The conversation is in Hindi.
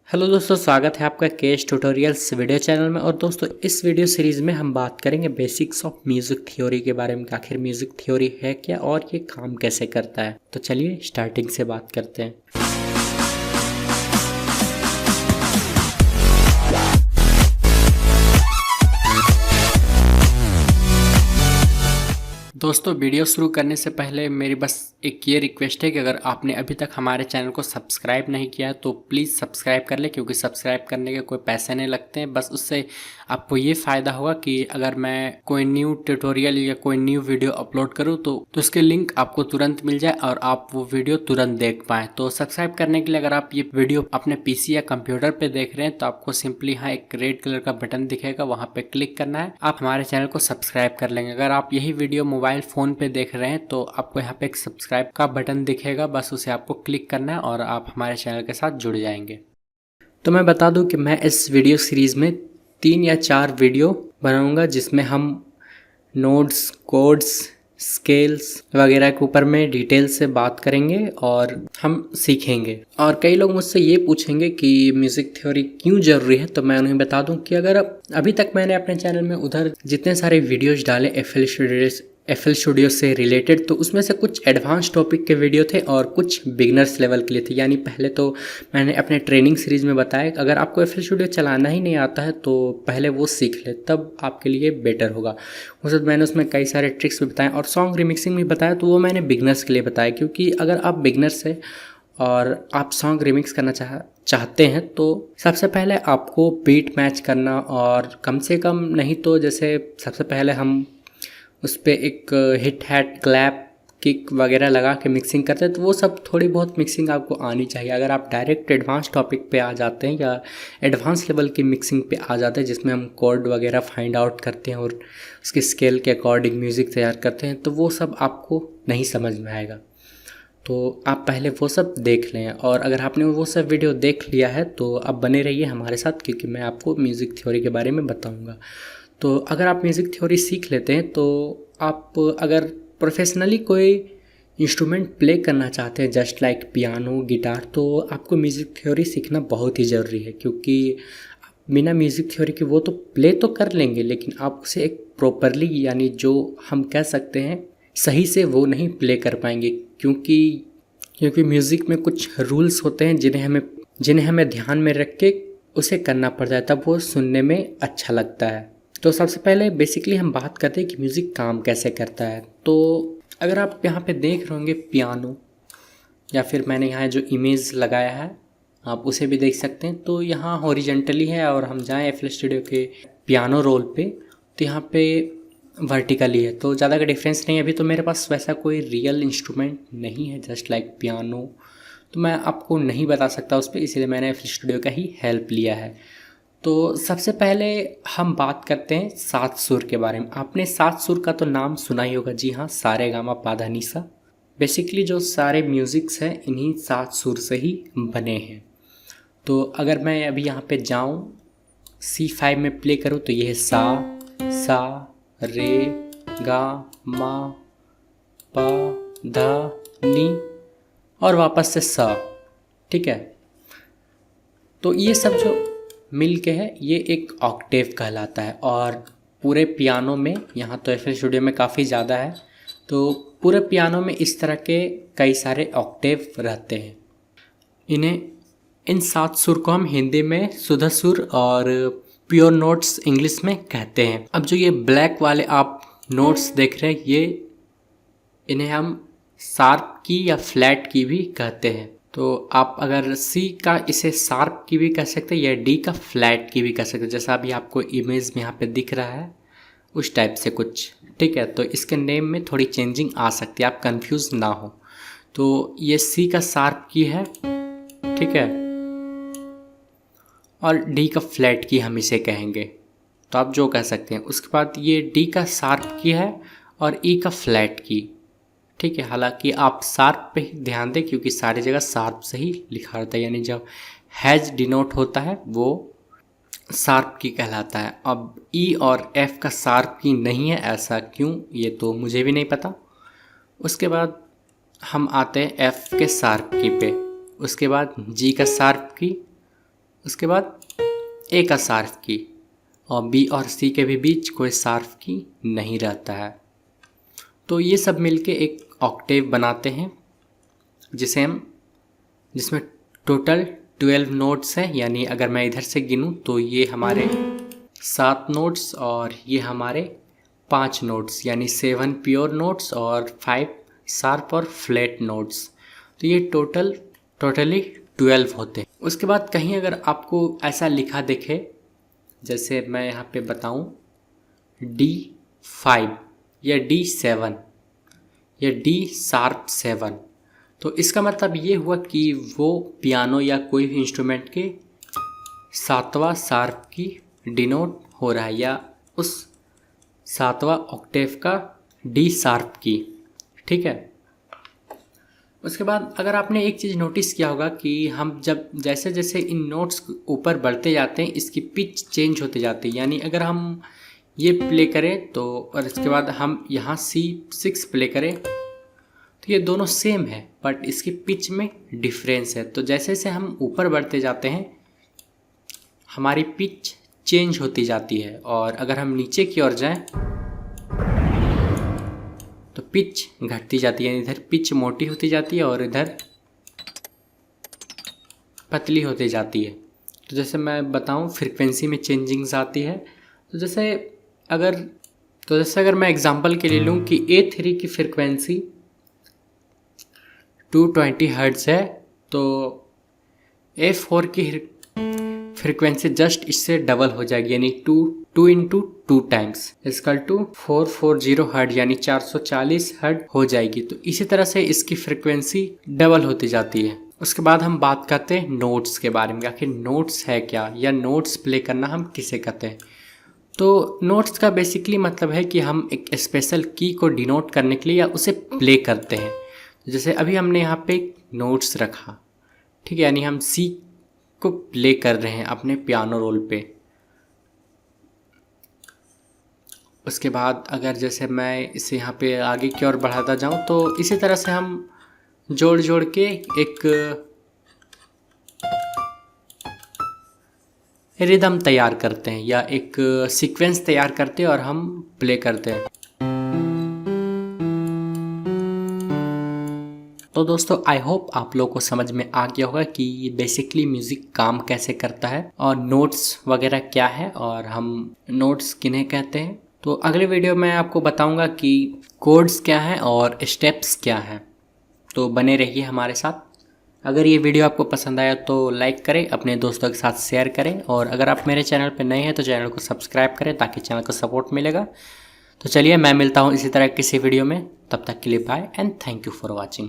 हेलो दोस्तों, स्वागत है आपका केएस ट्यूटोरियल्स वीडियो चैनल में। और दोस्तों, इस वीडियो सीरीज़ में हम बात करेंगे बेसिक्स ऑफ म्यूज़िक थ्योरी के बारे में। आखिर म्यूज़िक थ्योरी है क्या और ये काम कैसे करता है। तो चलिए स्टार्टिंग से बात करते हैं। दोस्तों, वीडियो शुरू करने से पहले मेरी बस एक ये रिक्वेस्ट है कि अगर आपने अभी तक हमारे चैनल को सब्सक्राइब नहीं किया है तो प्लीज़ सब्सक्राइब कर ले, क्योंकि सब्सक्राइब करने के कोई पैसे नहीं लगते हैं। बस उससे आपको ये फ़ायदा होगा कि अगर मैं कोई न्यू ट्यूटोरियल या कोई न्यू वीडियो अपलोड करूँ तो उसके लिंक आपको तुरंत मिल जाए और आप वो वीडियो तुरंत देख पाएँ। तो सब्सक्राइब करने के लिए अगर आप ये वीडियो अपने पीसी या कंप्यूटर पर देख रहे हैं तो आपको सिंपली यहाँ एक रेड कलर का बटन दिखेगा, वहाँ पर क्लिक करना है। आप हमारे चैनल को सब्सक्राइब कर लेंगे। अगर आप यही वीडियो मोबाइल फ़ोन पे देख रहे हैं तो आपको यहाँ पे एक सब्सक्राइब का बटन दिखेगा, बस उसे आपको क्लिक करना है और आप हमारे चैनल के साथ जुड़ जाएंगे। तो मैं बता दूं कि मैं इस वीडियो सीरीज़ में 3 या 4 वीडियो बनाऊंगा जिसमें हम नोड्स, कोड्स, स्केल्स वगैरह के ऊपर में डिटेल से बात करेंगे और हम सीखेंगे। और कई लोग मुझसे ये पूछेंगे कि म्यूज़िक थ्योरी क्यों ज़रूरी है, तो मैं उन्हें बता दूं कि अगर अभी तक मैंने अपने चैनल में उधर जितने सारे वीडियोज़ डाले एफएल स्टूडियो से रिलेटेड, तो उसमें से कुछ एडवांस टॉपिक के वीडियो थे और कुछ बिगनर्स लेवल के लिए थे। यानी पहले तो मैंने अपने ट्रेनिंग सीरीज़ में बताया कि अगर आपको एफएल स्टूडियो चलाना ही नहीं आता है तो पहले वो सीख ले, तब आपके लिए बेटर होगा। मैंने उसमें कई सारे ट्रिक्स भी बताए और सॉन्ग रिमिक्सिंग भी बताया, तो वो मैंने बिगनर्स के लिए बताया। क्योंकि अगर आप बिगनर्स है और आप सॉन्ग रिमिक्स करना चाहते हैं तो सबसे पहले आपको बीट मैच करना, और कम से कम नहीं तो जैसे सबसे पहले हम उस पर एक हिट हैट क्लैप किक वगैरह लगा के मिक्सिंग करते हैं, तो वो सब थोड़ी बहुत मिक्सिंग आपको आनी चाहिए। अगर आप डायरेक्ट एडवांस टॉपिक पे आ जाते हैं या एडवांस लेवल की मिक्सिंग पे आ जाते हैं जिसमें हम कॉर्ड वगैरह फाइंड आउट करते हैं और उसके स्केल के अकॉर्डिंग म्यूज़िक तैयार करते हैं, तो वो सब आपको नहीं समझ में आएगा। तो आप पहले वो सब देख लें, और अगर आपने वो सब वीडियो देख लिया है तो अब बने रहिए हमारे साथ, क्योंकि मैं आपको म्यूज़िक थ्योरी के बारे में बताऊँगा। तो अगर आप म्यूज़िक थ्योरी सीख लेते हैं तो आप अगर प्रोफेशनली कोई इंस्ट्रूमेंट प्ले करना चाहते हैं जस्ट लाइक पियानो, गिटार, तो आपको म्यूज़िक थ्योरी सीखना बहुत ही ज़रूरी है। क्योंकि बिना म्यूज़िक थ्योरी के वो तो प्ले तो कर लेंगे, लेकिन आप उसे एक प्रॉपरली, यानी जो हम कह सकते हैं सही से, वो नहीं प्ले कर पाएंगे। क्योंकि म्यूज़िक में कुछ रूल्स होते हैं जिन्हें हमें ध्यान में रख के उसे करना पड़ता है, तब वो सुनने में अच्छा लगता है। तो सबसे पहले बेसिकली हम बात करते हैं कि म्यूज़िक काम कैसे करता है। तो अगर आप यहाँ पे देख रहे होंगे पियानो, या फिर मैंने यहाँ जो इमेज लगाया है आप उसे भी देख सकते हैं, तो यहाँ हॉरिजेंटली है, और हम जाएँ एफएल स्टूडियो के पियानो रोल पे तो यहाँ पे वर्टिकली है, तो ज़्यादा का डिफरेंस नहीं है। अभी तो मेरे पास वैसा कोई रियल इंस्ट्रूमेंट नहीं है जस्ट लाइक पियानो, तो मैं आपको नहीं बता सकता उस पर, इसलिए मैंने एफएल स्टूडियो का ही हेल्प लिया है। तो सबसे पहले हम बात करते हैं 7 सुर के बारे में। आपने 7 सुर का तो नाम सुना ही होगा। जी हाँ, सा रे गा मा पा धा नी सा। बेसिकली जो सारे म्यूज़िक्स हैं इन्हीं 7 सुर से ही बने हैं। तो अगर मैं अभी यहाँ पे जाऊँ C5 में प्ले करूँ तो ये है सा रे गा मा पा धा नी और वापस से सा। ठीक है, तो ये सब जो मिल के है ये एक ऑक्टेव कहलाता है। और पूरे पियानो में, यहाँ तो एफएल स्टूडियो में काफ़ी ज़्यादा है, तो पूरे पियानो में इस तरह के कई सारे ऑक्टेव रहते हैं। इन 7 सुर को हम हिंदी में शुद्ध सुर और प्योर नोट्स इंग्लिश में कहते हैं। अब जो ये ब्लैक वाले आप नोट्स देख रहे हैं, इन्हें हम शार्प की या फ्लैट की भी कहते हैं। तो आप अगर सी का इसे शार्प की भी कह सकते हैं या डी का फ्लैट की भी कह सकते हैं, जैसा अभी आपको इमेज में यहाँ पे दिख रहा है उस टाइप से कुछ। ठीक है, तो इसके नेम में थोड़ी चेंजिंग आ सकती है, आप कंफ्यूज ना हो। तो ये सी का शार्प की है, ठीक है, और डी का फ्लैट की हम इसे कहेंगे, तो आप जो कह सकते हैं। उसके बाद ये डी का शार्प की है और ई का फ्लैट की। ठीक है, हालांकि आप शार्प पे ही ध्यान दें क्योंकि सारी जगह शार्प से ही लिखा रहता है, यानी जब हैज डिनोट होता है वो शार्प की कहलाता है। अब ई और एफ का शार्प की नहीं है, ऐसा क्यों ये तो मुझे भी नहीं पता। उसके बाद हम आते हैं एफ के शार्प की पे, उसके बाद जी का शार्प की, उसके बाद ए का शार्प की, और बी और सी के भी बीच कोई शार्प की नहीं रहता है। तो ये सब मिलके एक ऑक्टेव बनाते हैं जिसमें टोटल 12 नोट्स हैं। यानी अगर मैं इधर से गिनूँ तो ये हमारे 7 नोट्स और ये हमारे 5 नोट्स, यानी 7 प्योर नोट्स और 5 शार्प और फ्लैट नोट्स। तो ये टोटली 12 होते हैं। उसके बाद कहीं अगर आपको ऐसा लिखा दिखे, जैसे मैं यहाँ पे बताऊँ D5 या D7 या D शार्प 7, तो इसका मतलब ये हुआ कि वो पियानो या कोई भी इंस्ट्रूमेंट के 7वां शार्प की डिनोट हो रहा है, या उस 7वां ऑक्टेव का D शार्प की। ठीक है। उसके बाद अगर आपने एक चीज़ नोटिस किया होगा कि हम जब जैसे जैसे इन नोट्स ऊपर बढ़ते जाते हैं इसकी पिच चेंज होती जाती है। यानी अगर हम ये प्ले करें तो, और इसके बाद हम यहाँ C6 प्ले करें तो ये दोनों सेम है, बट इसकी पिच में डिफरेंस है। तो जैसे जैसे हम ऊपर बढ़ते जाते हैं हमारी पिच चेंज होती जाती है, और अगर हम नीचे की ओर जाएं तो पिच घटती जाती है। इधर पिच मोटी होती जाती है और इधर पतली होती जाती है। तो जैसे मैं बताऊं फ्रीक्वेंसी में चेंजिंग्स आती है। तो जैसे अगर मैं एग्जांपल के लिए लूं कि A3 की फ्रीक्वेंसी 220 हर्ट्ज़ है, तो A4 की फ्रीक्वेंसी जस्ट इससे डबल हो जाएगी, यानी 2 into 2 times is equal to 440 hertz, यानी 440 हर्ट्ज हो जाएगी। तो इसी तरह से इसकी फ्रीक्वेंसी डबल होती जाती है। उसके बाद हम बात करते हैं नोट्स के बारे में, आखिर नोट्स है क्या, या नोट्स प्ले करना हम किसे कहते हैं। तो नोट्स का बेसिकली मतलब है कि हम एक स्पेशल की को डिनोट करने के लिए या उसे प्ले करते हैं। जैसे अभी हमने यहाँ पे नोट्स रखा, ठीक है, यानी हम सी को प्ले कर रहे हैं अपने पियानो रोल पे। उसके बाद अगर जैसे मैं इसे यहाँ पे आगे की ओर बढ़ाता जाऊँ तो इसी तरह से हम जोड़ जोड़ के एक रिदम तैयार करते हैं या एक सीक्वेंस तैयार करते हैं और हम प्ले करते हैं। तो दोस्तों आई होप आप लोगों को समझ में आ गया होगा कि बेसिकली म्यूज़िक काम कैसे करता है और नोट्स वगैरह क्या है और हम नोट्स किन्हें कहते हैं। तो अगले वीडियो में आपको बताऊंगा कि कोड्स क्या हैं और स्टेप्स क्या हैं। तो बने रहिए हमारे साथ। अगर ये वीडियो आपको पसंद आया तो लाइक करें, अपने दोस्तों के साथ शेयर करें, और अगर आप मेरे चैनल पर नए हैं तो चैनल को सब्सक्राइब करें ताकि चैनल को सपोर्ट मिलेगा। तो चलिए मैं मिलता हूँ इसी तरह किसी वीडियो में, तब तक के लिए bye and thank you for watching.